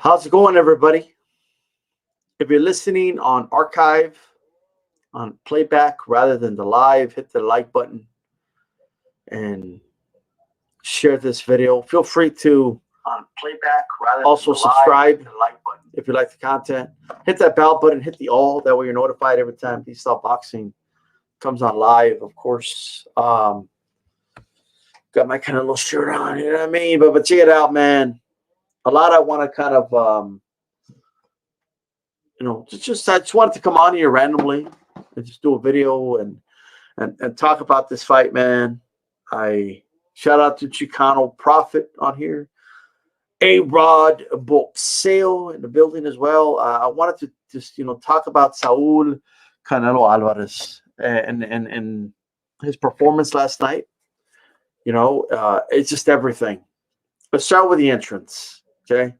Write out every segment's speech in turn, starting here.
How's it going, everybody? If you're listening on archive, on playback rather than the live, hit the like button and share this video. Feel free to on playback rather also than the live, subscribe hit the like button. if you like the content. Hit that bell button, hit the all. That way you're notified every time DStyleBoxing comes on live, of course. Got my kind of little shirt on, you know what I mean? But check it out, man. A lot I want to kind of I just wanted to come on here randomly and just do a video and talk about this fight, man. I shout out to Chicano Prophet on here, A-Rod Boxeo in the building as well. I wanted to just talk about Saul Canelo Alvarez and his performance last night. It's just everything. Let's start with the entrance, okay?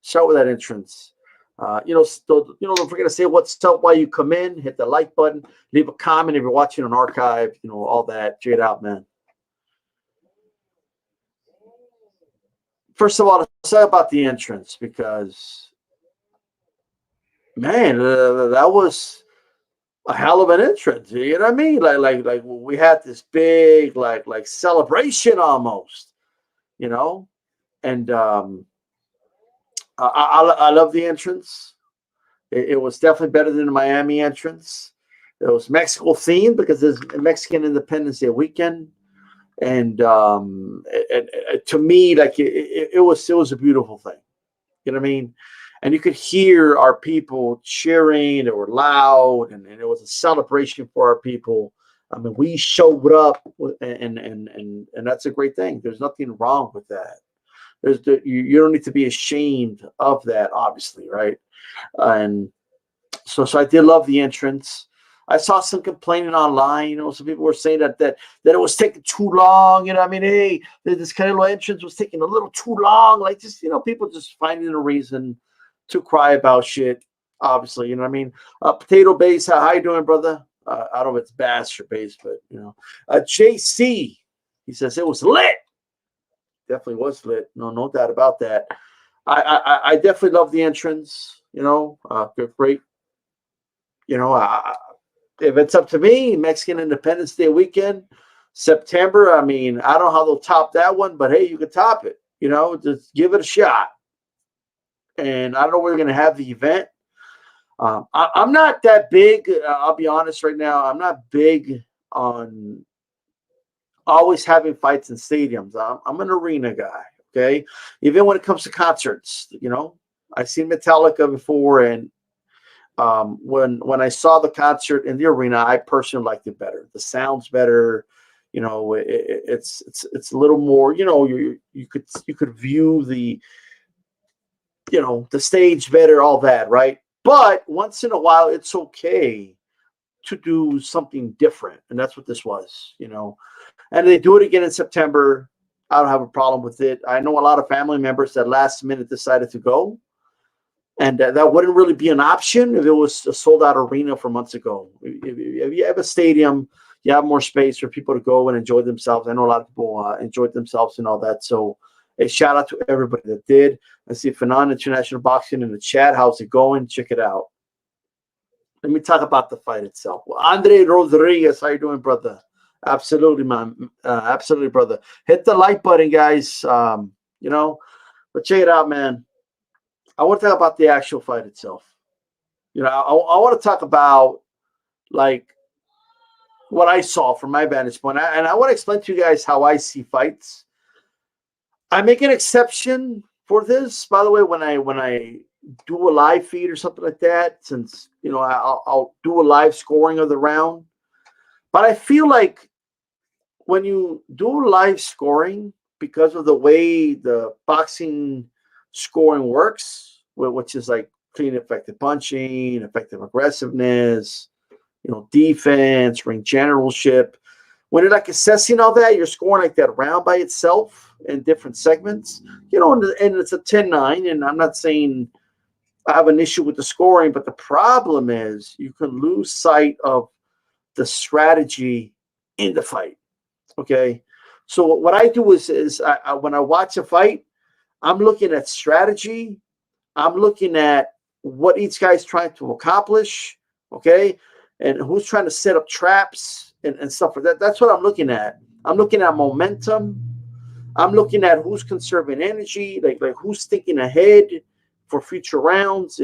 Start with that entrance. Don't forget to say what's up while you come in. Hit the like button. Leave a comment if you're watching on archive. All that. Check it out, man. First of all, let's talk about the entrance because, man, that was a hell of an entrance. You know what I mean? Like we had this big like celebration almost. And I love the entrance. It was definitely better than the Miami entrance. It was Mexico themed because it's Mexican Independence Day weekend, and to me, like it was a beautiful thing. You know what I mean? And you could hear our people cheering. They were loud, and it was a celebration for our people. I mean, we showed up, and that's a great thing. There's nothing wrong with that. You don't need to be ashamed of that, obviously, right? And so I did love the entrance. I saw some complaining online. Some people were saying that it was taking too long. I mean, hey, this Canelo entrance was taking a little too long. Like just people just finding a reason to cry about shit. Obviously, you know what I mean. Potato Base, how you doing, brother? I don't know if it's Bass or Base, but JC, he says it was lit. Definitely was lit. No doubt about that. I definitely love the entrance. Great. If it's up to me, Mexican Independence Day weekend, September. I mean, I don't know how they'll top that one, but hey, you can top it. Just give it a shot. And I don't know where you're going to have the event. I'm not that big. I'll be honest right now. I'm not big on always having fights in stadiums. I'm an arena guy, okay? Even when it comes to concerts, I've seen Metallica before, and when I saw the concert in the arena, I personally liked it better. The sound's better, it's a little more, you could view the the stage better, all that, right? But once in a while, it's okay to do something different, and that's what this was, And they do it again in September. I don't have a problem with it. I know a lot of family members that last minute decided to go, and that wouldn't really be an option if it was a sold-out arena from months ago. If you have a stadium, you have more space for people to go and enjoy themselves. I know a lot of people enjoyed themselves and all that. So a shout out to everybody that did. I see Fanon International Boxing in the chat. How's it going? Check it out. Let me talk about the fight itself. Well, Andre Rodriguez, how you doing, brother? Absolutely, man. Absolutely, brother. Hit the like button, guys. But check it out, man. I want to talk about the actual fight itself. I want to talk about like what I saw from my vantage point, and I want to explain to you guys how I see fights. I make an exception for this, by the way, when I do a live feed or something like that, since I'll do a live scoring of the round. But I feel like when you do live scoring, because of the way the boxing scoring works, which is like clean, effective punching, effective aggressiveness, defense, ring generalship. When you're like assessing all that, you're scoring like that round by itself in different segments, and it's a 10-9. And I'm not saying I have an issue with the scoring, but the problem is you can lose sight of the strategy in the fight. Okay. So what I do is when I watch a fight, I'm looking at strategy I'm looking at what each guy's trying to accomplish, okay, and who's trying to set up traps and stuff like that. That's what I'm looking at. I'm looking at momentum. I'm looking at who's conserving energy, like who's thinking ahead for future rounds,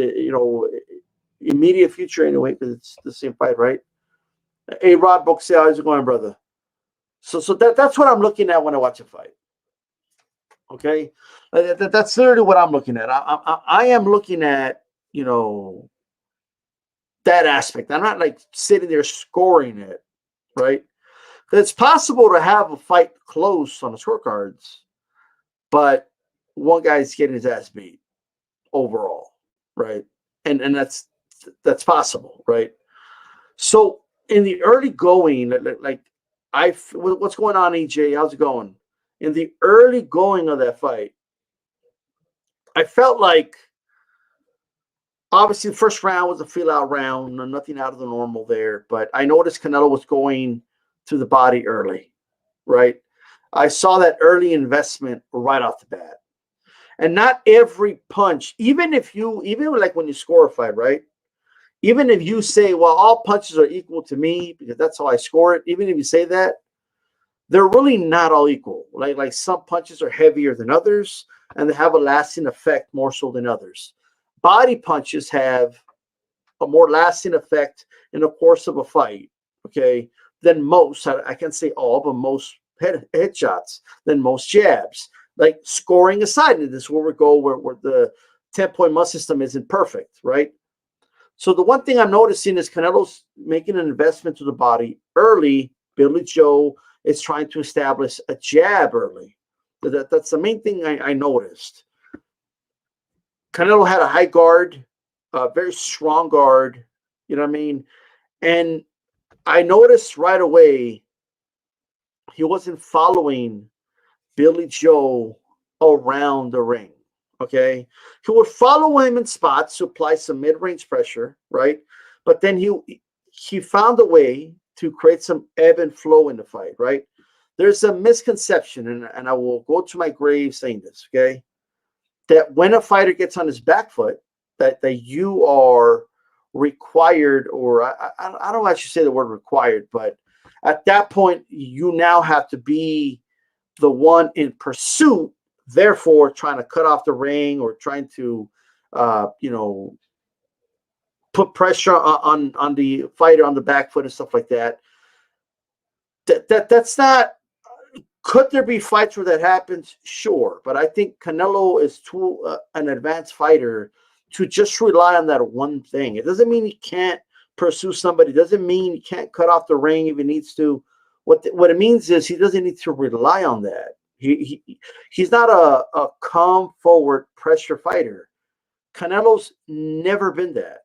immediate future anyway, because it's the same fight, right? Hey, Rod Boxel, how's it going, brother? So that's what I'm looking at when I watch a fight. Okay, that's literally what I'm looking at. I am looking at that aspect. I'm not like sitting there scoring it, right? It's possible to have a fight close on the scorecards, but one guy's getting his ass beat overall, right? And that's possible, right? So in the early going, what's going on, EJ? How's it going? In the early going of that fight, I felt like obviously the first round was a feel-out round, nothing out of the normal there. But I noticed Canelo was going to the body early, right? I saw that early investment right off the bat. And not every punch, even like when you score a fight, right? Even if you say, well, all punches are equal to me because that's how I score it, even if you say that, they're really not all equal. Like some punches are heavier than others, and they have a lasting effect more so than others. Body punches have a more lasting effect in the course of a fight, okay, than most. I can't say all, but most headshots, than most jabs. Like scoring aside, and this is where we go, where the 10-point must system isn't perfect, right? So the one thing I'm noticing is Canelo's making an investment to the body early. Billy Joe is trying to establish a jab early. That's the main thing I noticed. Canelo had a high guard, a very strong guard, you know what I mean? And I noticed right away he wasn't following Billy Joe around the ring, okay? He would follow him in spots to apply some mid-range pressure, right? But then he found a way to create some ebb and flow in the fight, right? There's a misconception, and I will go to my grave saying this, okay? That when a fighter gets on his back foot, that you are required, or I don't actually say the word required, but at that point, you now have to be the one in pursuit, therefore trying to cut off the ring or trying to, put pressure on the fighter on the back foot and stuff like that. That's not. Could there be fights where that happens? Sure, but I think Canelo is too an advanced fighter to just rely on that one thing. It doesn't mean he can't pursue somebody. It doesn't mean he can't cut off the ring if he needs to. What it means is he doesn't need to rely on that. He's not a calm forward pressure fighter. Canelo's never been that.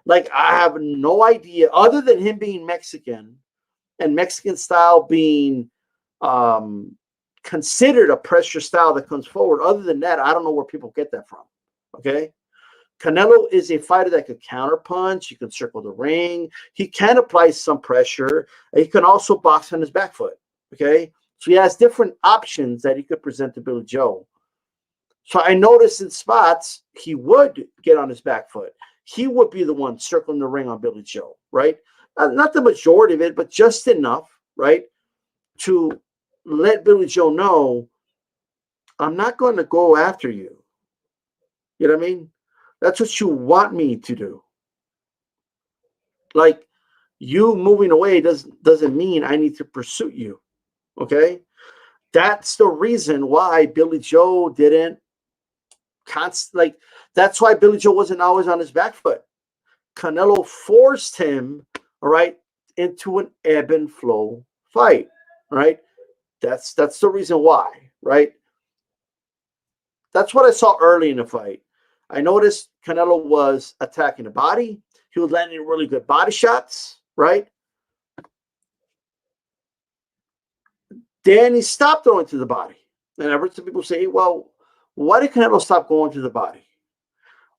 Like, I have no idea, other than him being Mexican and Mexican style being considered a pressure style that comes forward. Other than that, I don't know where people get that from. Okay. Canelo is a fighter that could counterpunch. He can circle the ring. He can apply some pressure. He can also box on his back foot. Okay. So he has different options that he could present to Billy Joe. So I noticed in spots, he would get on his back foot. He would be the one circling the ring on Billy Joe, right? Not the majority of it, but just enough, right? To let Billy Joe know, I'm not going to go after you. You know what I mean? That's what you want me to do. Like, you moving away doesn't mean I need to pursue you. Okay? That's the reason why Billy Joe didn't that's why Billy Joe wasn't always on his back foot. Canelo forced him, all right, into an ebb and flow fight, right? That's the reason why, right? That's what I saw early in the fight. I noticed Canelo was attacking the body. He was landing really good body shots, right? Then he stopped throwing to the body. And I've heard some people say, well, why did Canelo stop going to the body?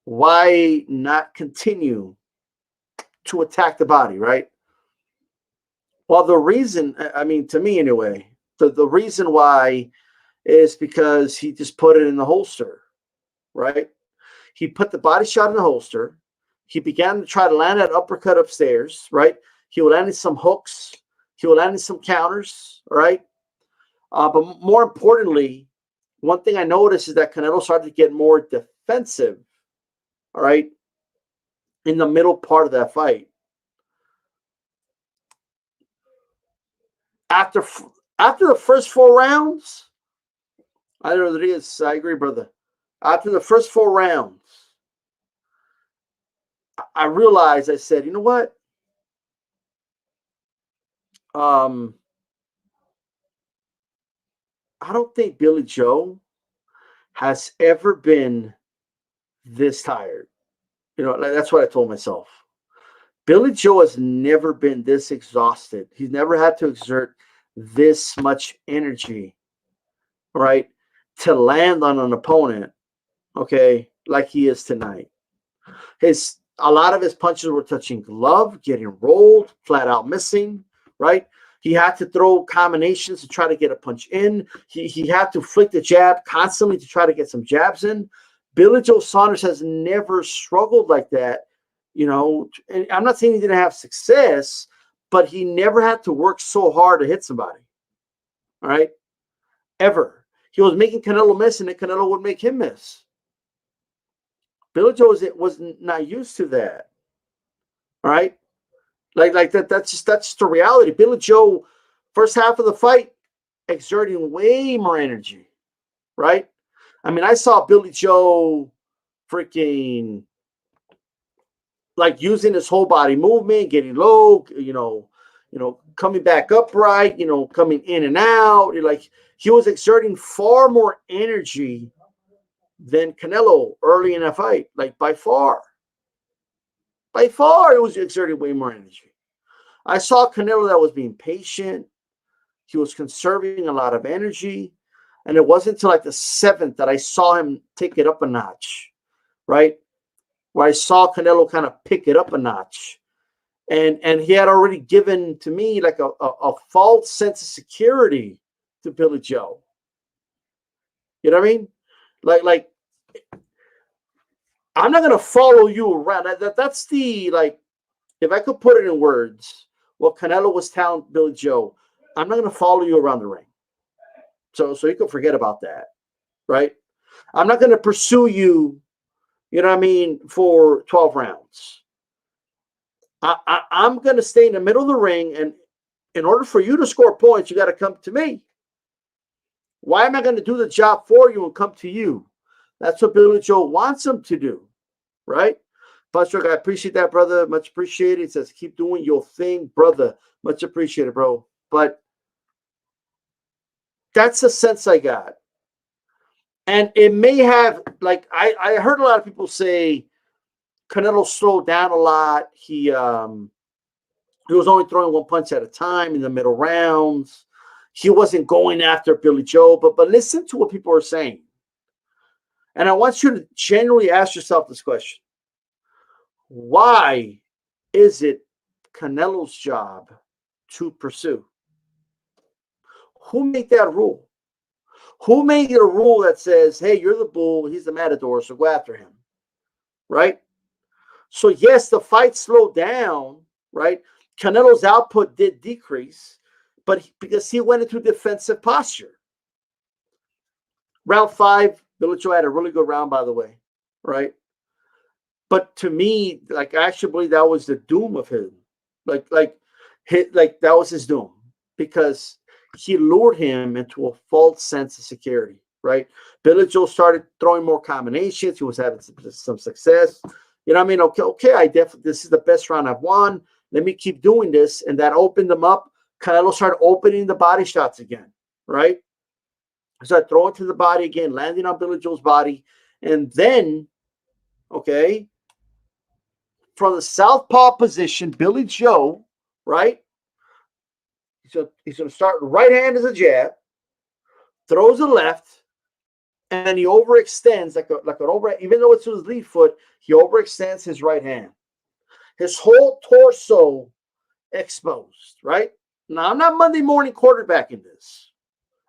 Why not continue to attack the body, right? Well, the reason, I mean, to me anyway, the reason why is because he just put it in the holster, right? He put the body shot in the holster. He began to try to land that uppercut upstairs, right? He would land in some hooks. He would land in some counters, all right? But more importantly, one thing I noticed is that Canelo started to get more defensive, all right, in the middle part of that fight. After the first 4 rounds, I don't know what it is. I agree, brother. After the first 4 rounds, I realized, I said, you know what? I don't think Billy Joe has ever been this tired. You know, that's what I told myself. Billy Joe has never been this exhausted. He's never had to exert this much energy, right, to land on an opponent, okay, like he is tonight. A lot of his punches were touching glove, getting rolled, flat out missing, right? He had to throw combinations to try to get a punch in. He had to flick the jab constantly to try to get some jabs in. Billy Joe Saunders has never struggled like that. You know, and I'm not saying he didn't have success, but he never had to work so hard to hit somebody. All right? Ever. He was making Canelo miss, and then Canelo would make him miss. Billy Joe was not used to that. All right? Like that. That's just the reality. Billy Joe, first half of the fight, exerting way more energy. Right? I mean, I saw Billy Joe freaking like using his whole body movement, getting low, coming back upright, coming in and out. Like he was exerting far more energy than Canelo early in that fight, like by far. By far, it was exerting way more energy. I saw Canelo that was being patient. He was conserving a lot of energy. And it wasn't until like the 7th that I saw him take it up a notch, right? Where I saw Canelo kind of pick it up a notch. And he had already given to me like a false sense of security to Billy Joe. You know what I mean? Like I'm not gonna follow you around. That's the, like, if I could put it in words, what Canelo was telling Billy Joe, I'm not gonna follow you around the ring. So you can forget about that, right? I'm not gonna pursue you, you know what I mean, for 12 rounds. I'm gonna stay in the middle of the ring, and in order for you to score points, you got to come to me. Why am I going to do the job for you and come to you? That's what Billy Joe wants him to do, right? Buster, I appreciate that, brother. Much appreciated. It says, keep doing your thing, brother. Much appreciated, bro. But that's the sense I got. And it may have, like, I heard a lot of people say Canelo slowed down a lot. He was only throwing one punch at a time in the middle rounds. He wasn't going after Billy Joe, but listen to what people are saying. And I want you to genuinely ask yourself this question. Why is it Canelo's job to pursue? Who made that rule? Who made it a rule that says, hey, you're the bull, he's the matador, so go after him, right? So yes, the fight slowed down, right? Canelo's output did decrease, but because he went into defensive posture. Round 5, Billy Joe had a really good round, by the way, right? But to me, like, I actually believe that was the doom of him. Like that was his doom, because he lured him into a false sense of security, right? Billy Joe started throwing more combinations. He was having some success. You know what I mean? Okay, this is the best round I've won. Let me keep doing this. And that opened them up. Canelo started opening the body shots again, right? Started throwing to the body again, landing on Billy Joe's body. And then, okay, from the southpaw position, Billy Joe, right? He's going to start right hand as a jab, throws a left, and then he overextends like an over. Even though it's his lead foot, he overextends his right hand. His whole torso exposed, right? Now, I'm not Monday morning quarterbacking this.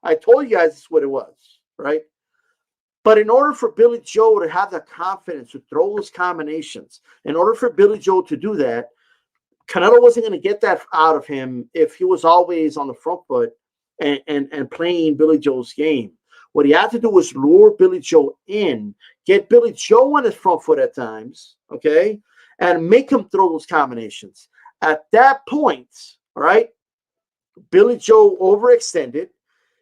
I told you guys this is what it was, right? But in order for Billy Joe to have the confidence to throw those combinations, in order for Billy Joe to do that, Canelo wasn't going to get that out of him if he was always on the front foot and playing Billy Joe's game. What he had to do was lure Billy Joe in, get Billy Joe on his front foot at times, okay, and make him throw those combinations. At that point, all right, Billy Joe overextended.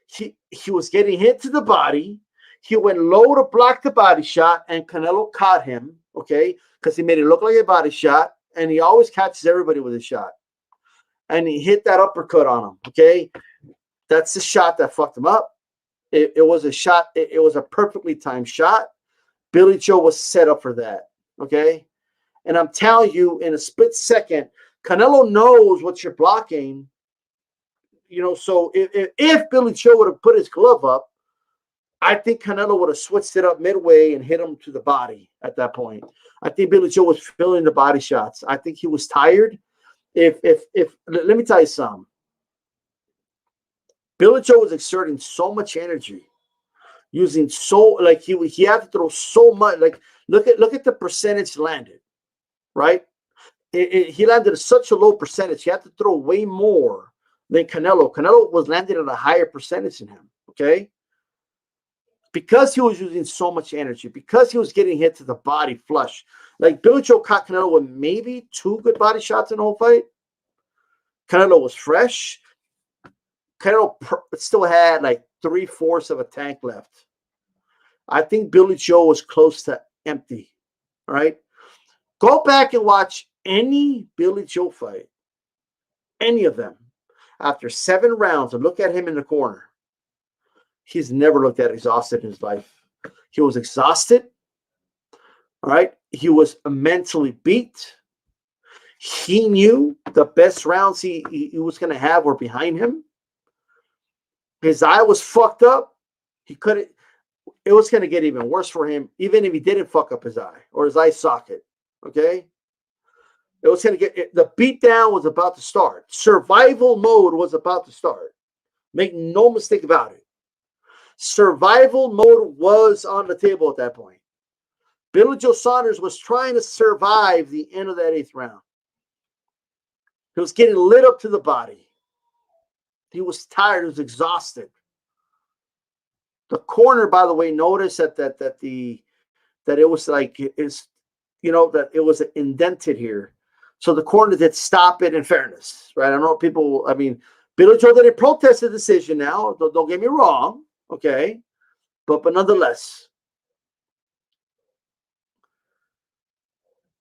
He was getting hit to the body. He went low to block the body shot, and Canelo caught him, okay, because he made it look like a body shot, and he always catches everybody with a shot. And he hit that uppercut on him, okay? That's the shot that fucked him up. It was a shot. It was a perfectly timed shot. Billy Joe was set up for that, okay? And I'm telling you, in a split second, Canelo knows what you're blocking. You know, so if Billy Joe would have put his glove up, I think Canelo would have switched it up midway and hit him to the body at that point. I think Billy Joe was feeling the body shots. I think he was tired. If let me tell you something. Billy Joe was exerting so much energy, using he had to throw so much. Like look at the percentage landed, right? He landed at such a low percentage. He had to throw way more than Canelo. Canelo was landing at a higher percentage than him. Okay. Because he was using so much energy, because he was getting hit to the body flush. Like Billy Joe caught Canelo with maybe 2 good body shots in the whole fight. Canelo was fresh. Canelo still had like 3/4 of a tank left. I think Billy Joe was close to empty. All right. Go back and watch any Billy Joe fight, any of them, after 7 rounds, and look at him in the corner. He's never looked that exhausted in his life. He was exhausted. All right. He was mentally beat. He knew the best rounds he was going to have were behind him. His eye was fucked up. He couldn't. It was going to get even worse for him, even if he didn't fuck up his eye or his eye socket. Okay. It was going to get, the beatdown was about to start. Survival mode was about to start. Make no mistake about it. Survival mode was on the table at that point. Billy Joe Saunders was trying to survive the end of that 8th round. He was getting lit up to the body. He was tired. He was exhausted. The corner, by the way, noticed that it was like that it was indented here. So the corner did stop it in fairness, right? I don't know people. I mean, Billy Joe didn't protest the decision now. Don't get me wrong. Okay. But nonetheless,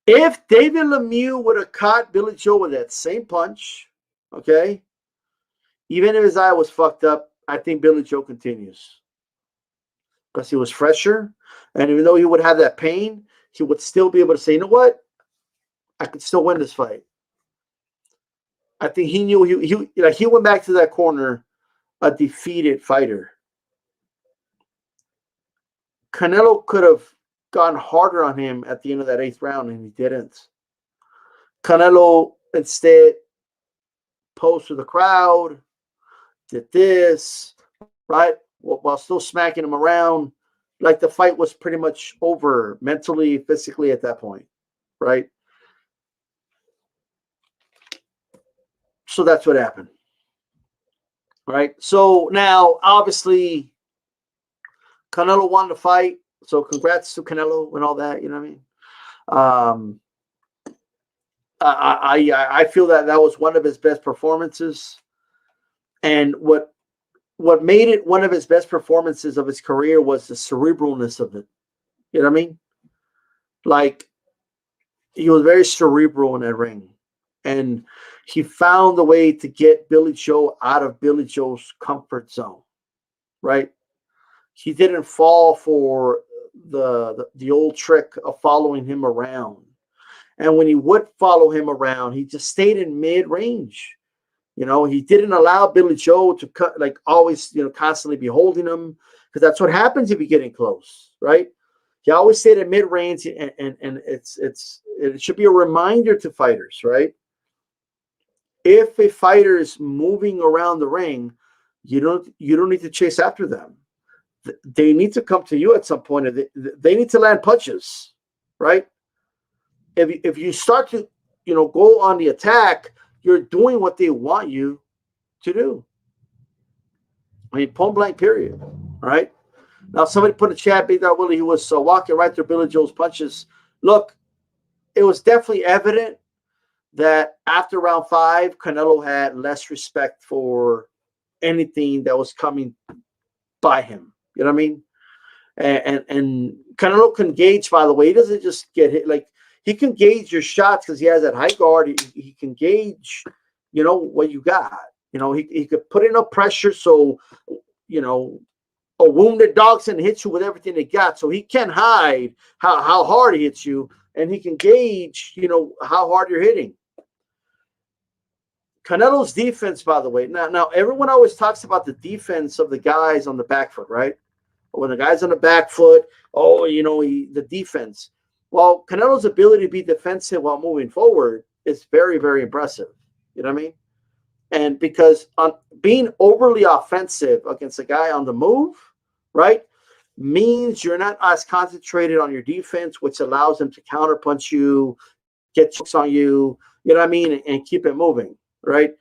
if David Lemieux would have caught Billy Joe with that same punch, okay, even if his eye was fucked up, I think Billy Joe continues. Because he was fresher. And even though he would have that pain, he would still be able to say, you know what? I could still win this fight. I think he knew he went back to that corner a defeated fighter. Canelo could have gone harder on him at the end of that 8th round, and he didn't. Canelo instead posed to the crowd, did this, right? While still smacking him around, like the fight was pretty much over mentally, physically at that point, right? So that's what happened, right? So now, obviously, Canelo won the fight. So congrats to Canelo and all that, you know what I mean? I feel that was one of his best performances. And what made it one of his best performances of his career was the cerebralness of it. You know what I mean? Like, he was very cerebral in that ring. And he found a way to get Billy Joe out of Billy Joe's comfort zone, right? He didn't fall for the old trick of following him around. And when he would follow him around, he just stayed in mid-range. You know, he didn't allow Billy Joe to always, constantly be holding him, because that's what happens if you're getting close, right? He always stayed at mid-range, and it should be a reminder to fighters, right? If a fighter is moving around the ring, you don't need to chase after them. they need to come to you at some point. They need to land punches, right? If you start to, go on the attack, you're doing what they want you to do. I mean, point blank, period. Right? Now, somebody put in the chat, Big Dog Willie, he was walking right through Billy Joe's punches. Look, it was definitely evident that after round 5, Canelo had less respect for anything that was coming by him. You know what I mean? And Canelo can gauge, by the way, he doesn't just get hit. Like, he can gauge your shots because he has that high guard. He can gauge, what you got. He could put enough pressure so, a wounded dachshund hits you with everything they got. So he can hide how hard he hits you, and he can gauge, how hard you're hitting. Canelo's defense, by the way, now everyone always talks about the defense of the guys on the back foot, right? When the guy's on the back foot, the defense. Well, Canelo's ability to be defensive while moving forward is very, very impressive. You know what I mean? And because being overly offensive against a guy on the move, right, means you're not as concentrated on your defense, which allows him to counterpunch you, get chokes on you, you know what I mean, and keep it moving, right?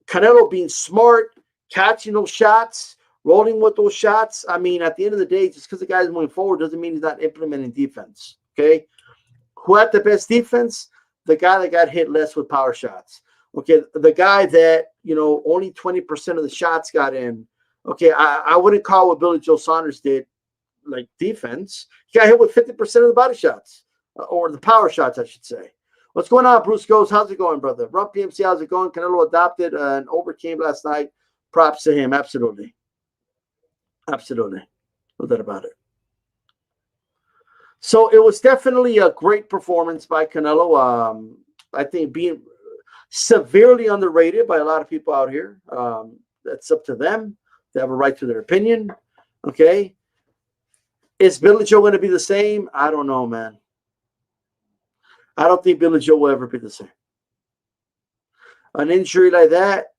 Canelo being smart, catching those shots, rolling with those shots. I mean, at the end of the day, just because the guy's moving forward doesn't mean he's not implementing defense, okay? Who had the best defense? The guy that got hit less with power shots. Okay, the guy that, only 20% of the shots got in. Okay, I wouldn't call what Billy Joe Saunders did like defense. He got hit with 50% of the body shots, or the power shots, I should say. What's going on, Bruce Goes? How's it going, brother? Rump PMC, how's it going? Canelo adopted and overcame last night. Props to him. Absolutely. Absolutely. No doubt about it. So it was definitely a great performance by Canelo. I think being severely underrated by a lot of people out here. That's up to them. They have a right to their opinion. Okay. Is Billy Joe going to be the same? I don't know, man. I don't think Billy Joe will ever be the same. An injury like that,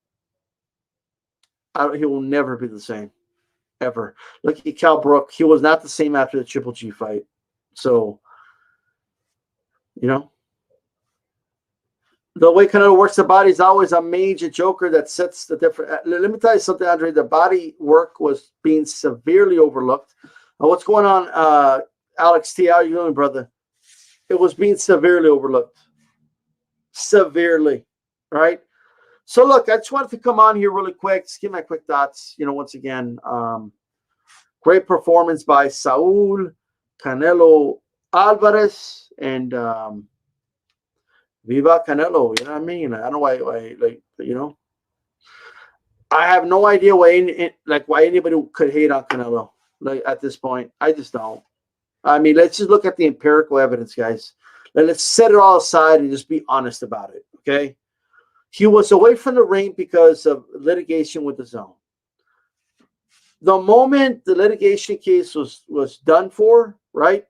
he will never be the same. Ever. Look at Cal Brook. He was not the same after the Triple G fight. So, the way Canelo works the body is always a major joker that sets the different. Let me tell you something, Andre. The body work was being severely overlooked. What's going on, Alex T? How are you doing, brother? It was being severely overlooked. Severely, right? So, look, I just wanted to come on here really quick, just give my quick thoughts. Once again, great performance by Saul, Canelo Alvarez, and Viva Canelo. You know what I mean? I don't know why I have no idea why anybody could hate on Canelo at this point. I just don't. I mean, let's just look at the empirical evidence, guys. Let's set it all aside and just be honest about it, okay? He was away from the ring because of litigation with the zone. The moment the litigation case was done for, right,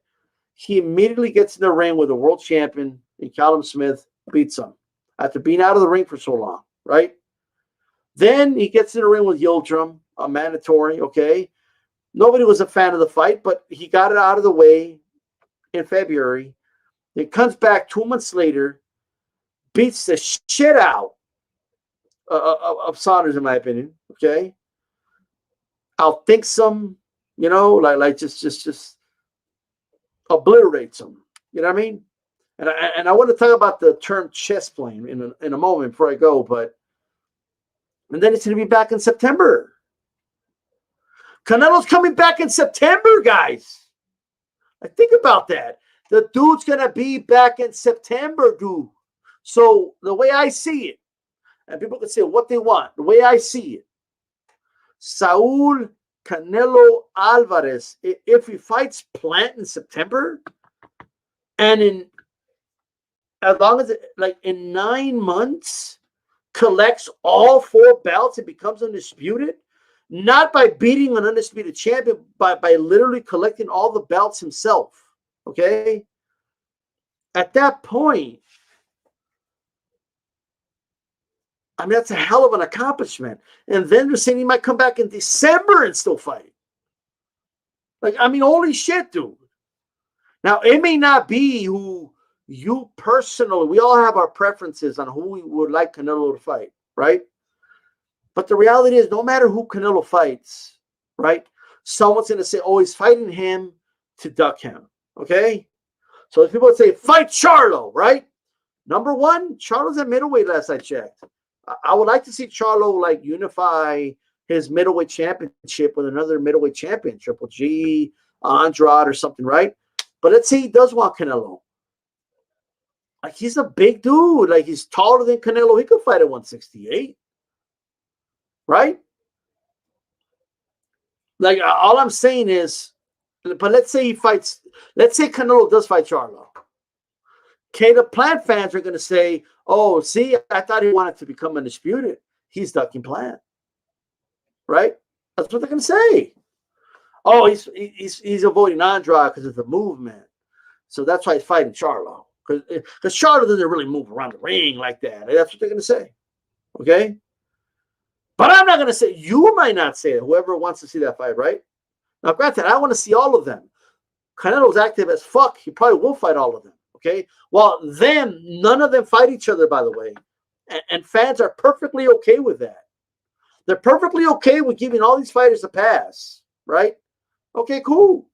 he immediately gets in the ring with a world champion, and Callum Smith beats him after being out of the ring for so long, right? Then he gets in the ring with Yildirim, a mandatory, okay? Nobody was a fan of the fight, but he got it out of the way in February. It comes back 2 months later, beats the shit out of Saunders, in my opinion, okay? Outthinks him, just obliterates him. You know what I mean? And I want to talk about the term chess playing in a moment before I go, and then it's going to be back in September. Canelo's coming back in September, guys. Think about that. The dude's going to be back in September, dude. So the way I see it, and people can say what they want, the way I see it, Saul Canelo Alvarez, if he fights Plant in September, and as long as in 9 months, collects all 4 belts and becomes undisputed, not by beating an undisputed champion, but by literally collecting all the belts himself. Okay? At that point, I mean, that's a hell of an accomplishment. And then they're saying he might come back in December and still fight. Like, I mean, holy shit, dude. Now, it may not be who you personally, we all have our preferences on who we would like Canelo to fight, right? But the reality is, no matter who Canelo fights, right, someone's going to say, oh, he's fighting him to duck him, okay? So if people would say, fight Charlo, right? Number one, Charlo's at middleweight last I checked. I would like to see Charlo, like, unify his middleweight championship with another middleweight champion, Triple G, Andrade, or something, right? But let's say he does want Canelo. Like, he's a big dude. Like, he's taller than Canelo. He could fight at 168. Right? Like, all I'm saying is, but let's say he fights, let's say Canelo does fight Charlo. Okay, the Plant fans are going to say, oh, see, I thought he wanted to become undisputed. He's ducking Plant. Right? That's what they're going to say. Oh, he's avoiding Andrade because of the movement. So that's why he's fighting Charlo. Because Charlo doesn't really move around the ring like that. That's what they're going to say. Okay? But I'm not going to say, you might not say it, whoever wants to see that fight, right? Now, granted, I want to see all of them. Canelo's active as fuck. He probably will fight all of them, okay? Well, then, none of them fight each other, by the way. And fans are perfectly okay with that. They're perfectly okay with giving all these fighters a pass, right? Okay, cool.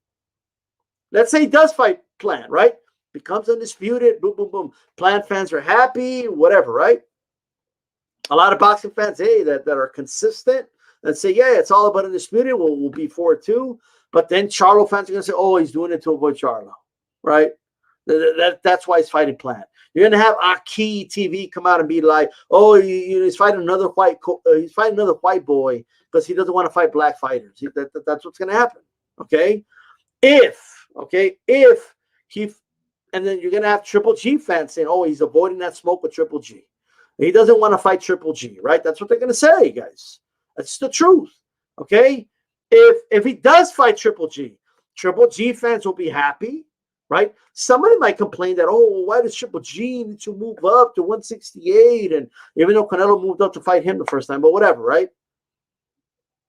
Let's say he does fight Plant, right? Becomes undisputed, boom, boom, boom. Plant fans are happy, whatever, right? A lot of boxing fans, hey, that are consistent and say, yeah, it's all about undisputed. We'll be for it too. But then Charlo fans are going to say, oh, he's doing it to avoid Charlo, right? That's why he's fighting Plant. You're going to have Aki TV come out and be like, oh, he's fighting another white boy because he doesn't want to fight black fighters. That's what's going to happen, okay? If he, and then you're going to have Triple G fans saying, oh, he's avoiding that smoke with Triple G. He doesn't want to fight Triple G, right? That's what they're going to say, guys. That's the truth, okay? If he does fight Triple G fans will be happy, right? Somebody might complain that, oh, why does Triple G need to move up to 168? And even though Canelo moved up to fight him the first time, but whatever, right?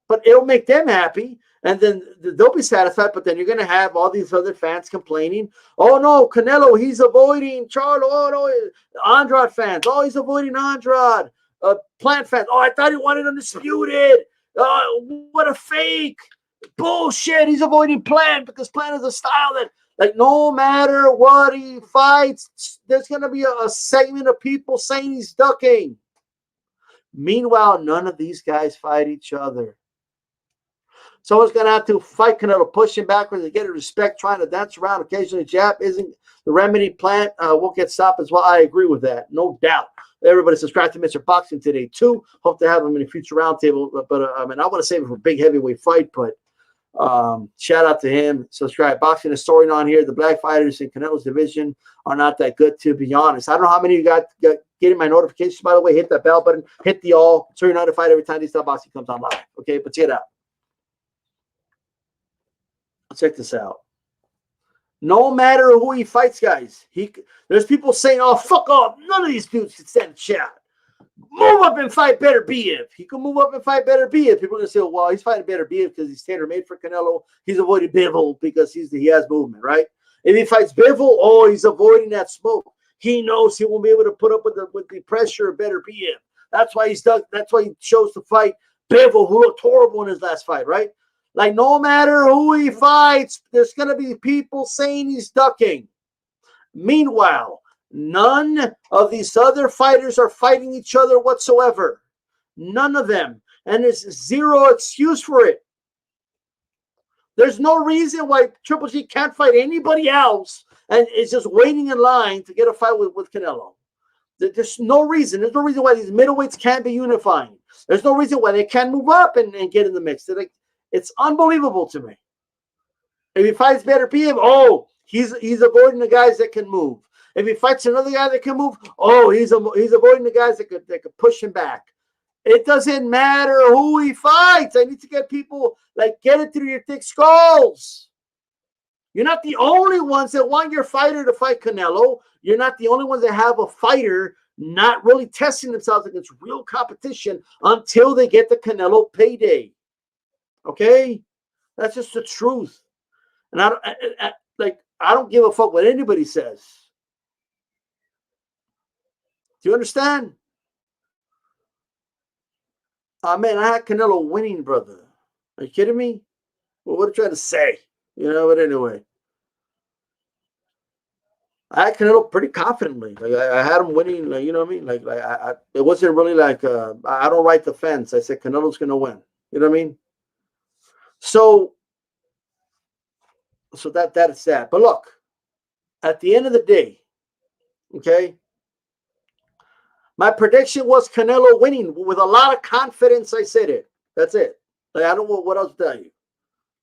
But it'll make them happy, and then they'll be satisfied. But then you're going to have all these other fans complaining, oh, no, Canelo, he's avoiding Charlo. Oh, no, Andrade fans, oh, he's avoiding Andrade. Plant fans, oh, I thought he wanted undisputed. What a fake. Bullshit, he's avoiding Plant because Plant is a style that, like, no matter what he fights, there's going to be a segment of people saying he's ducking. Meanwhile, none of these guys fight each other. Someone's going to have to fight Canelo, push him backwards and get a respect, trying to dance around, occasionally jab isn't the remedy. Plant will get stopped as well. I agree with that, no doubt. Everybody subscribe to Mr. Boxing today, too. Hope to have him in a future roundtable. But I mean, I want to save it for a big heavyweight fight, but shout out to him. Subscribe. Boxing is story on here. The black fighters in Canelo's division are not that good, to be honest. I don't know how many of you got getting my notifications, by the way. Hit that bell button. Hit the all so you're notified every time DStyleBoxing comes on live. Okay, but check it out. Check this out. No matter who he fights, guys, there's people saying, oh, fuck off. None of these dudes can stand a shot. Move up and fight Better Biev. He can move up and fight Better Biev. People are going to say, well, he's fighting Better Biev because he's tailor-made for Canelo. He's avoiding Bivol because he has movement, right? If he fights Bivol, oh, he's avoiding that smoke. He knows he won't be able to put up with the pressure of Better Biev. That's why That's why he chose to fight Bivol, who looked horrible in his last fight, right? Like, no matter who he fights, there's going to be people saying he's ducking. Meanwhile, none of these other fighters are fighting each other whatsoever. None of them. And there's zero excuse for it. There's no reason why Triple G can't fight anybody else and is just waiting in line to get a fight with Canelo. There's no reason. There's no reason why these middleweights can't be unifying. There's no reason why they can't move up and get in the mix. It's unbelievable to me. If he fights Better Biev, oh, he's avoiding the guys that can move. If he fights another guy that can move, oh, he's avoiding the guys that could push him back. It doesn't matter who he fights. I need to get people, like, get it through your thick skulls. You're not the only ones that want your fighter to fight Canelo. You're not the only ones that have a fighter not really testing themselves against real competition until they get the Canelo payday. Okay? That's just the truth. And I don't give a fuck what anybody says. Do you understand? Man, I had Canelo winning, brother. Are you kidding me? Well, what are you trying to say? You know, but anyway. I had Canelo pretty confidently. Like I had him winning, like, you know what I mean? Like it wasn't really like I don't write the fence. I said Canelo's gonna win. You know what I mean? So that is that. But look, at the end of the day, okay, my prediction was Canelo winning with a lot of confidence. I said it. That's it. Like, I don't know what else to tell you.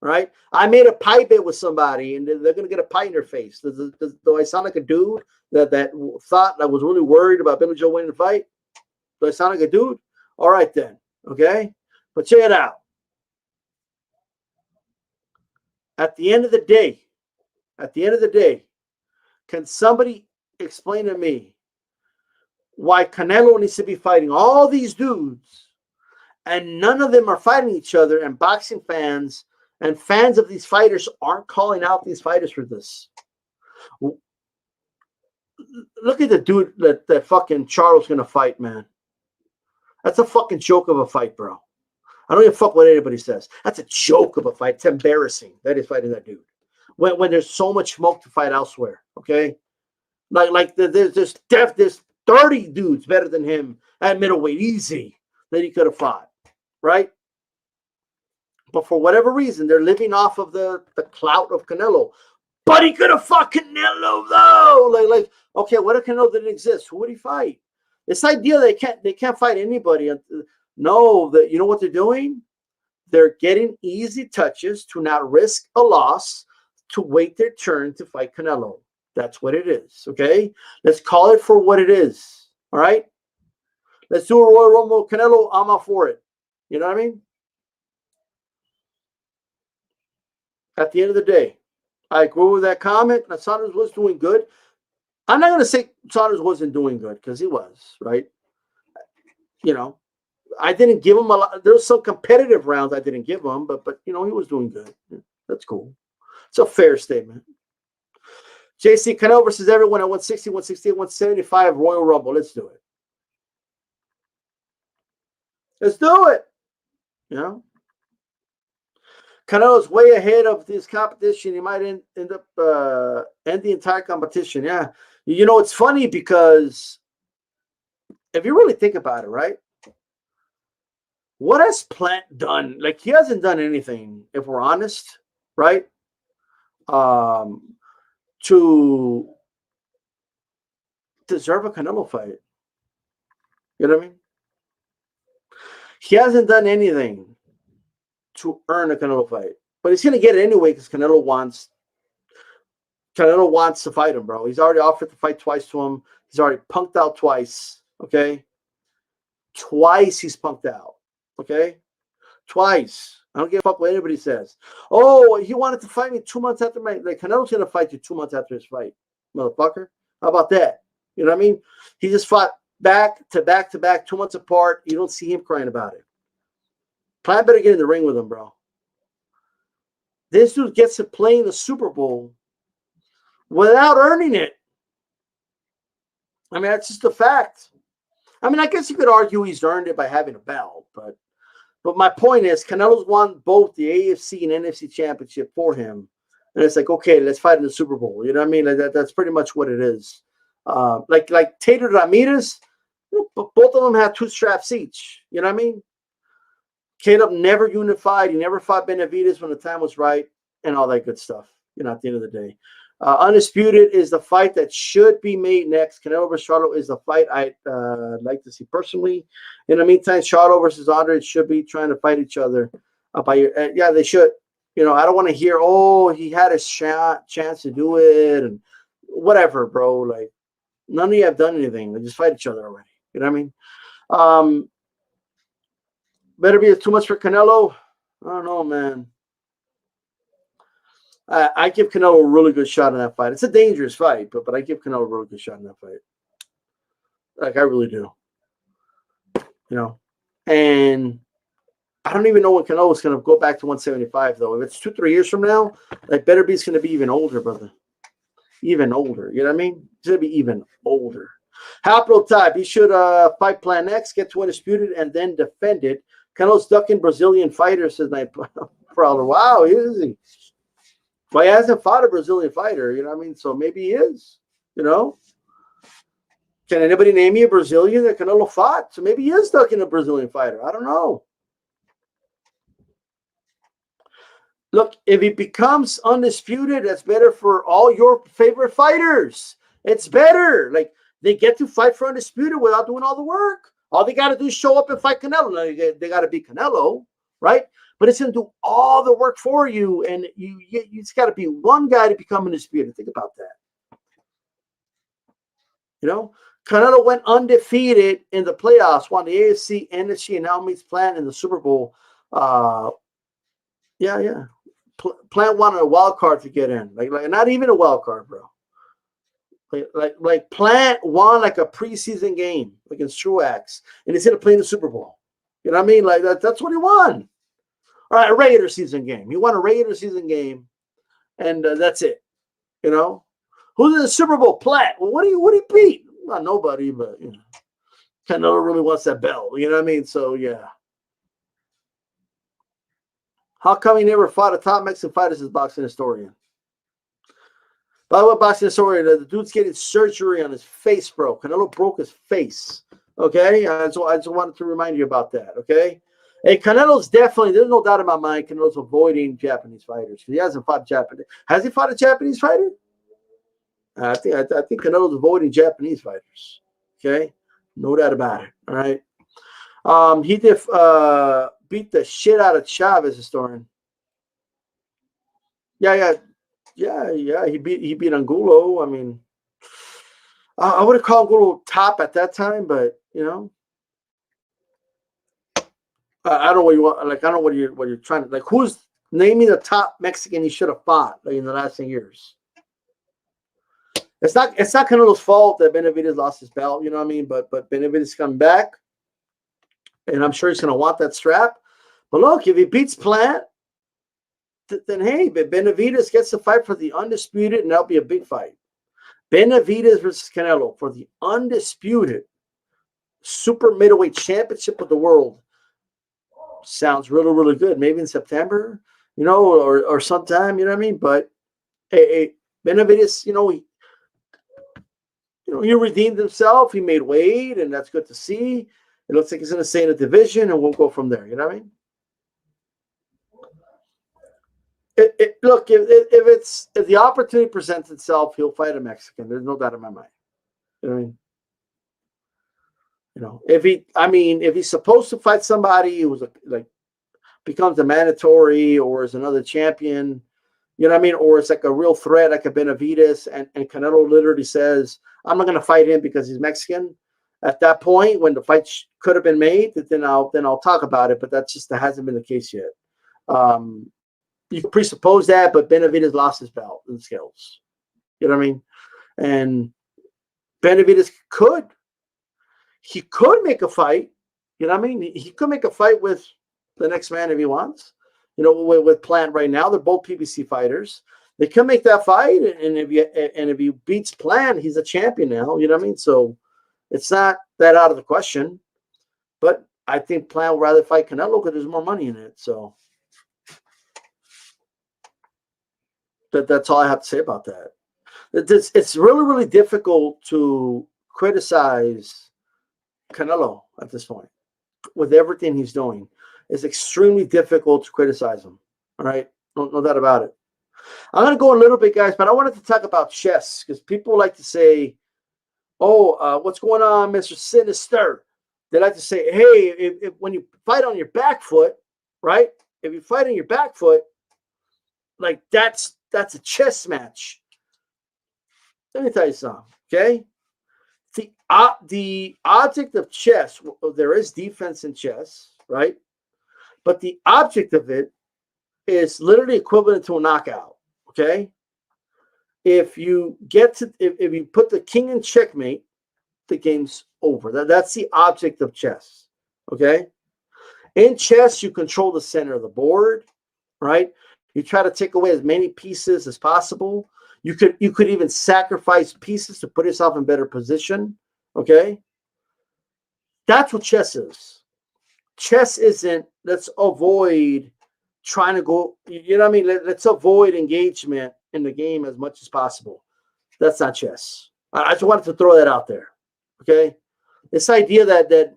Right? I made a pie bet with somebody, and they're gonna get a pie in their face. Do I sound like a dude that thought I was really worried about Billy Joe winning the fight? Do I sound like a dude? All right then. Okay, but check it out. At the end of the day, can somebody explain to me why Canelo needs to be fighting all these dudes and none of them are fighting each other, and boxing fans and fans of these fighters aren't calling out these fighters for this? Look at the dude that fucking Charles gonna fight, man. That's a fucking joke of a fight, bro. I don't even fuck what anybody says. That's a joke of a fight. It's embarrassing that he's fighting that dude when there's so much smoke to fight elsewhere. Okay, there's 30 dudes better than him at middleweight, easy, that he could have fought, right? But for whatever reason, they're living off of the clout of Canelo. But he could have fought Canelo though. Okay, what if Canelo didn't exist? Who would he fight? This idea they can't fight anybody. No, you know what they're doing? They're getting easy touches to not risk a loss, to wait their turn to fight Canelo. That's what it is. Okay, let's call it for what it is. All right, let's do a Royal Rumble Canelo. I'm all for it. You know what I mean? At the end of the day, I agree with that comment. That Saunders was doing good. I'm not going to say Saunders wasn't doing good, because he was, right? You know, I didn't give him a lot. There was some competitive rounds I didn't give him, but you know, he was doing good. That's cool. It's a fair statement. JC, Canelo versus everyone at 160, 168, 175 Royal Rumble. Let's do it. Let's do it. You know? Canelo's way ahead of this competition. He might end up end the entire competition. Yeah. You know, it's funny because if you really think about it, right? What has Plant done? Like, he hasn't done anything, if we're honest, right? To deserve a Canelo fight. You know what I mean? He hasn't done anything to earn a Canelo fight, but he's going to get it anyway because Canelo wants to fight him, bro. He's already offered to fight twice to him. He's already punked out twice. Okay, twice he's punked out. Okay, twice. I don't give a fuck what anybody says. Oh, he wanted to fight me 2 months after my, like, Canelo's going to fight you 2 months after his fight, motherfucker. How about that? You know what I mean? He just fought back to back to back, 2 months apart. You don't see him crying about it. Plant better get in the ring with him, bro. This dude gets to play in the Super Bowl without earning it. I mean, that's just a fact. I mean, I guess you could argue he's earned it by having a belt, but my point is, Canelo's won both the AFC and NFC championship for him. And it's like, okay, let's fight in the Super Bowl. You know what I mean? Like that's pretty much what it is. Like Taylor Ramirez, both of them have 2 straps each. You know what I mean? Caleb never unified. He never fought Benavidez when the time was right and all that good stuff. You know, at the end of the day. Undisputed is the fight that should be made next. Canelo versus Charlo is the fight I'd like to see personally. In the meantime, Charlo versus Andre should be trying to fight each other. Yeah, they should. You know, I don't want to hear, oh, he had a chance to do it and whatever, bro. Like, none of you have done anything. They just fight each other already. You know what I mean? Better be too much for Canelo. I don't know, man. I give Canelo a really good shot in that fight. It's a dangerous fight, but I give Canelo a really good shot in that fight. Like, I really do. You know, and I don't even know when Canelo's going to go back to 175, though. If it's 2-3 years from now, like Beterbie's going to be even older, brother. Even older. You know what I mean? He's going to be even older. Capital type. He should fight Plan X, get to undisputed, and then defend it. Canelo's ducking Brazilian fighters, says Night Prowler. Wow, is he? Well, he hasn't fought a Brazilian fighter, you know what I mean? So maybe he is, you know? Can anybody name me a Brazilian that Canelo fought? So maybe he is ducking a Brazilian fighter. I don't know. Look, if he becomes undisputed, that's better for all your favorite fighters. It's better. Like, they get to fight for undisputed without doing all the work. All they got to do is show up and fight Canelo. Now, they got to beat Canelo, right? But it's going to do all the work for you, and you just got to be one guy to become undisputed. Think about that. You know, Canelo went undefeated in the playoffs, won the AFC, NFC, and now meets Plant in the Super Bowl. Yeah. Plant wanted a wild card to get in, like not even a wild card, bro. Like Plant won like a preseason game against Truax, and he's gonna play in the Super Bowl. You know what I mean? Like that's what he won. All right, a regular season game. He won a regular season game, and that's it. You know, who's in the Super Bowl? Plant. Well, what do you beat? Not nobody, but you know, Canelo really wants that belt. You know what I mean? So yeah. How come he never fought a top Mexican fighter as boxing historian? By the way, boxing historian, the dude's getting surgery on his face, bro. Canelo broke his face. Okay? I just wanted to remind you about that. Okay? Hey, Canelo's definitely, there's no doubt in my mind, Canelo's avoiding Japanese fighters. He hasn't fought Japanese. Has he fought a Japanese fighter? I think Canelo's avoiding Japanese fighters. Okay? No doubt about it. All right? He did beat the shit out of Chavez, historian. Yeah. He beat Angulo. I mean, I would have called Angulo top at that time, but you know, I don't know what you want. Like, I don't know what you're trying to like. Who's naming the top Mexican he should have fought like in the last 10 years? It's not Canelo's fault that Benavidez lost his belt. You know what I mean? But Benavidez come back, and I'm sure he's gonna want that strap. But look, if he beats Plant, then hey, Benavidez gets to fight for the undisputed, and that'll be a big fight. Benavidez versus Canelo for the undisputed super middleweight championship of the world. Sounds really, really good. Maybe in September, you know, or sometime, you know what I mean? But hey, Benavidez, he redeemed himself. He made weight, and that's good to see. It looks like he's going to stay in the division, and we'll go from there. You know what I mean? Look, if the opportunity presents itself, he'll fight a Mexican. There's no doubt in my mind. You know what I mean? If he's supposed to fight somebody who's like becomes a mandatory or is another champion, you know what I mean? Or it's like a real threat, like a Benavidez, and Canelo literally says, "I'm not going to fight him because he's Mexican." At that point, when the fight could have been made, then I'll talk about it. But that hasn't been the case yet. You can presuppose that, but Benavidez lost his belt in the scales. You know what I mean? And Benavidez could make a fight. You know what I mean? He could make a fight with the next man if he wants. You know, with Plant right now, they're both PBC fighters. They can make that fight, and if he beats Plant, he's a champion now. You know what I mean? So it's not that out of the question. But I think Plant would rather fight Canelo because there's more money in it. So that's all I have to say about that. It's really, really difficult to criticize Canelo at this point with everything he's doing. It's extremely difficult to criticize him. All right, no doubt about it. I'm going to go a little bit, guys, but I wanted to talk about chess because people like to say, "Oh, what's going on, Mr. Sinister?" They like to say, "Hey, if when you fight on your back foot, right? If you fight on your back foot, like that's a chess match." Let me tell you something, okay? The object of chess, there is defense in chess, right? But the object of it is literally equivalent to a knockout, okay? If you if you put the king in checkmate, the game's over. That's the object of chess, okay? In chess, you control the center of the board, right? You try to take away as many pieces as possible. You could even sacrifice pieces to put yourself in better position. Okay, that's what chess is. Chess isn't. Let's avoid trying to go. You know what I mean? Let's avoid engagement in the game as much as possible. That's not chess. I just wanted to throw that out there. Okay, this idea that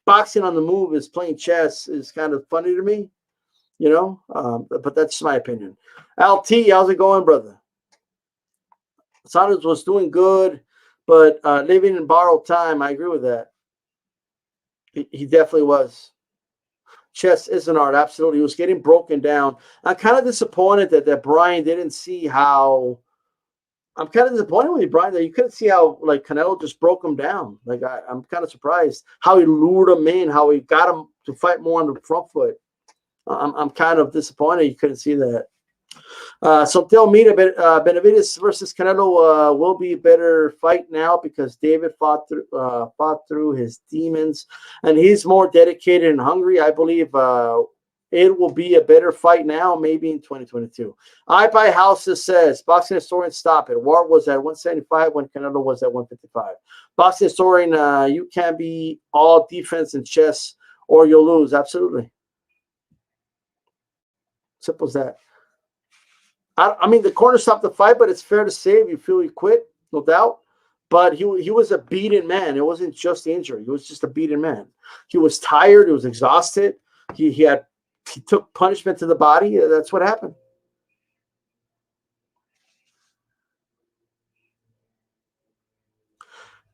boxing on the move is playing chess is kind of funny to me. But that's my opinion. LT, how's it going, brother? Saunders was doing good, but living in borrowed time. I agree with that. He definitely was. Chess is an art, absolutely. He was getting broken down. I'm kind of disappointed that Brian didn't see how. I'm kind of disappointed with you, Brian, that you couldn't see how like Canelo just broke him down. Like I'm kind of surprised how he lured him in, how he got him to fight more on the front foot. I'm kind of disappointed you couldn't see that. So tell me, Benavides versus Canelo will be a better fight now because David fought through his demons, and he's more dedicated and hungry. I believe it will be a better fight now, maybe in 2022. I Buy Houses says, boxing historian, stop it. War was at 175 when Canelo was at 155. Boxing historian, you can't be all defense and chess or you'll lose. Absolutely. Simple as that. I mean, the corner stopped the fight, but it's fair to say if you feel he quit, no doubt. But he was a beaten man. It wasn't just injury. He was just a beaten man. He was tired. He was exhausted. He took punishment to the body. That's what happened.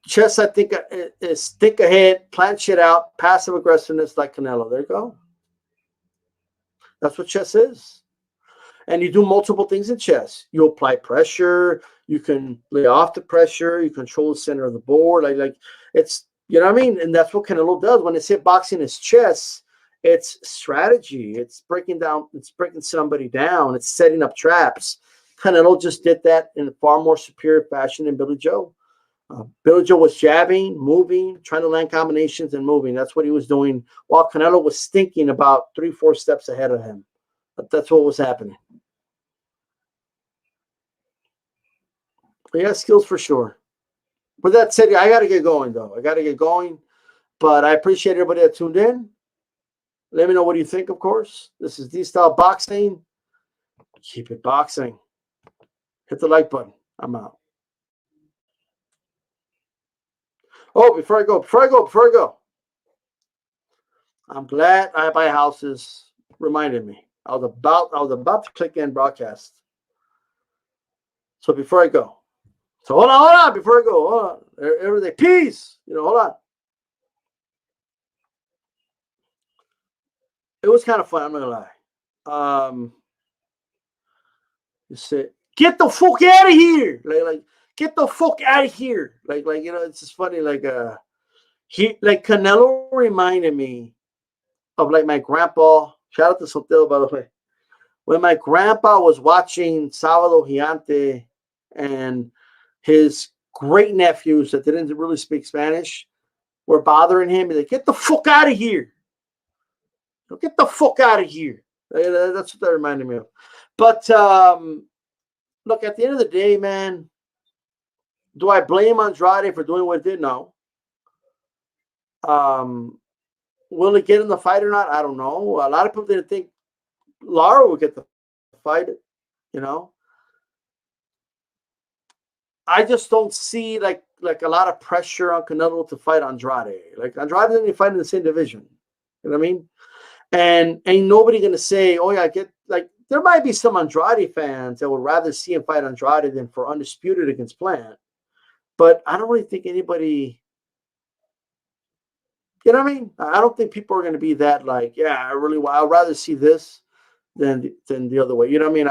Chess, I think, is think ahead, plan shit out, passive aggressiveness like Canelo. There you go. That's what chess is. And you do multiple things in chess. You apply pressure. You can lay off the pressure. You control the center of the board. Like it's, you know what I mean? And that's what Canelo does. When they say boxing is chess, it's strategy. It's breaking somebody down. It's setting up traps. Canelo just did that in a far more superior fashion than Billy Joe. Billy Joe was jabbing, moving, trying to land combinations and moving. That's what he was doing, while Canelo was thinking about 3-4 steps ahead of him. But that's what was happening. But yeah, skills for sure. With that said, I got to get going, though. I got to get going. But I appreciate everybody that tuned in. Let me know what you think, of course. This is DStyleBoxing. Keep it boxing. Hit the like button. I'm out. Oh, before I go. I'm glad I Buy Houses reminded me. I was about to click end broadcast. So before I go. So hold on, before I go. Hold on. Everything. Peace. Hold on. It was kind of fun, I'm not gonna lie. You said, get the fuck out of here. Like get the fuck out of here. Like, it's just funny. Like Canelo reminded me of like my grandpa. Shout out to Sotelo, by the way. When my grandpa was watching Sábado Gigante and his great nephews that didn't really speak Spanish were bothering him, he's like, get the fuck out of here. Get the fuck out of here. That's what that reminded me of. But look, at the end of the day, man, do I blame Andrade for doing what he did? No. Will he get in the fight or not? I don't know. A lot of people didn't think Lara would get the fight. I just don't see like a lot of pressure on Canelo to fight Andrade. Like Andrade didn't even fight in the same division. You know what I mean? And ain't nobody gonna say, oh yeah, there might be some Andrade fans that would rather see him fight Andrade than for Undisputed against Plant. But I don't really think anybody, you know what I mean? I don't think people are going to be that like, yeah, I'd rather see this than the other way. You know what I mean?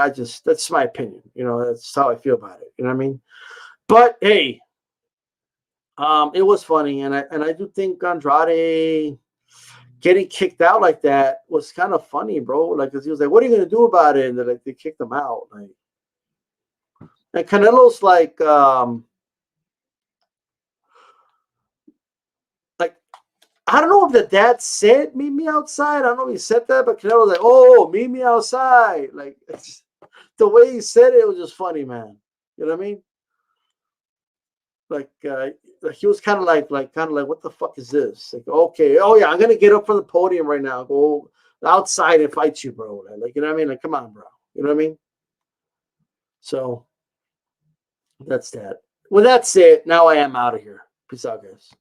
That's my opinion. That's how I feel about it. You know what I mean? But hey, it was funny. And I do think Andrade getting kicked out like that was kind of funny, bro. Like, cause he was like, what are you going to do about it? And they kicked him out. Like, and Canelo's like, I don't know if the dad said meet me outside. I don't know if he said that, but Canelo was like, "Oh, meet me outside." Like the way he said it was just funny, man. You know what I mean? Like he was kind of like what the fuck is this? Like, okay, oh yeah, I'm gonna get up from the podium right now, go outside and fight you, bro. Like, you know what I mean? Like, come on, bro. You know what I mean? So that's that. Well, that's it. Now I am out of here. Peace out, guys.